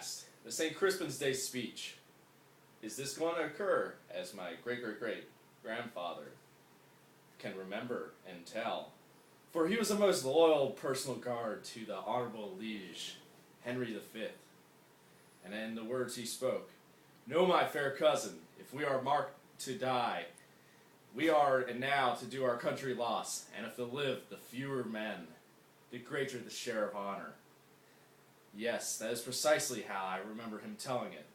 last, the St. Crispin's Day speech. Is this going to occur, as my great-great-great-grandfather can remember and tell? For he was a most loyal personal guard to the honorable liege, Henry V. And in the words he spoke, "Know, my fair cousin, if we are marked to die, we are and now to do our country loss, and if to live, the fewer men, the greater the share of honor." Yes, that is precisely how I remember him telling it,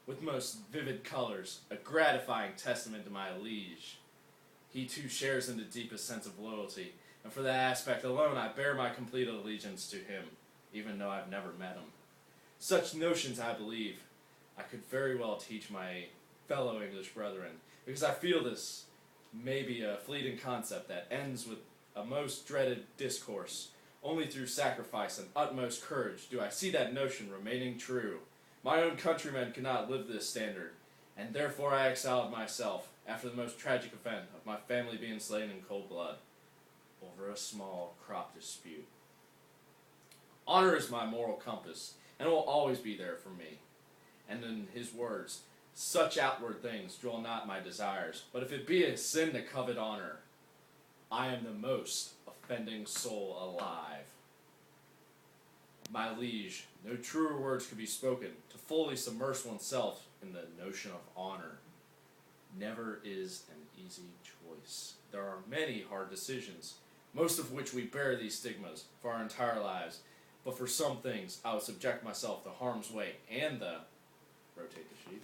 with most vivid colors, a gratifying testament to my liege. He too shares in the deepest sense of loyalty, and for that aspect alone I bear my complete allegiance to him, even though I've never met him. Such notions, I believe, I could very well teach my fellow English brethren, because I feel this may be a fleeting concept that ends with a most dreaded discourse. Only through sacrifice and utmost courage do I see that notion remaining true. My own countrymen could not live this standard, and therefore I exiled myself, after the most tragic event of my family being slain in cold blood, over a small crop dispute. Honor is my moral compass, and will always be there for me. And in his words, such outward things draw not my desires, but if it be a sin to covet honor, I am the most offending soul alive. My liege, no truer words could be spoken to fully submerge oneself in the notion of honor. Never is an easy choice. There are many hard decisions, most of which we bear these stigmas for our entire lives, but for some things I would subject myself to harm's way and rotate the sheet,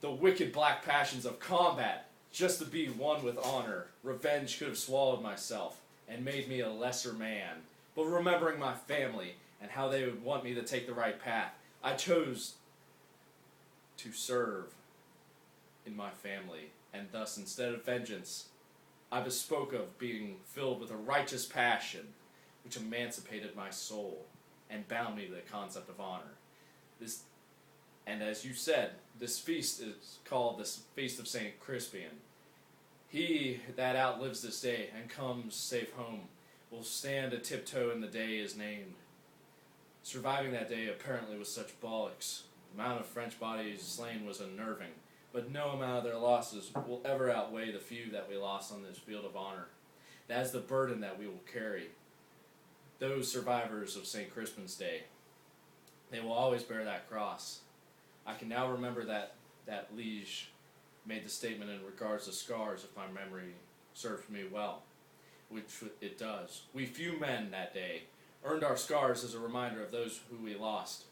the wicked black passions of combat, just to be one with honor. Revenge could have swallowed myself and made me a lesser man. But remembering my family and how they would want me to take the right path, I chose to serve in my family, and thus instead of vengeance, I bespoke of being filled with a righteous passion which emancipated my soul and bound me to the concept of honor. And as you said, this feast is called the Feast of St. Crispin. He that outlives this day and comes safe home will stand a tiptoe in the day is named. Surviving that day apparently with such bollocks. The amount of French bodies slain was unnerving, but no amount of their losses will ever outweigh the few that we lost on this field of honor. That is the burden that we will carry. Those survivors of St. Crispin's Day, they will always bear that cross. I can now remember that liege made the statement in regards to scars, if my memory serves me well, which it does. We few men that day earned our scars as a reminder of those who we lost.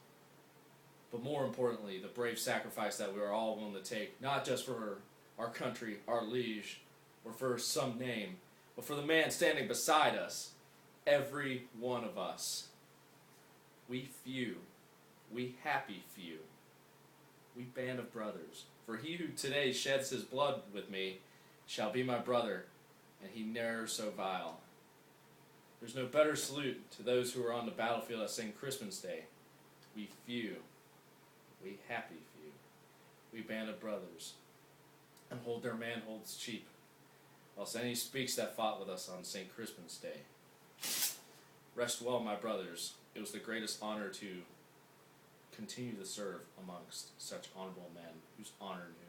But more importantly, the brave sacrifice that we are all willing to take, not just for our country, our liege, or for some name, but for the man standing beside us, every one of us. We few, we happy few, we band of brothers. For he who today sheds his blood with me shall be my brother, and he ne'er so vile. There's no better salute to those who are on the battlefield at St. Crispin's Day. We few, we happy few, we band of brothers, and hold their manholds cheap, whilst any speaks that fought with us on St. Crispin's Day. Rest well, my brothers. It was the greatest honor to continue to serve amongst such honorable men whose honor knew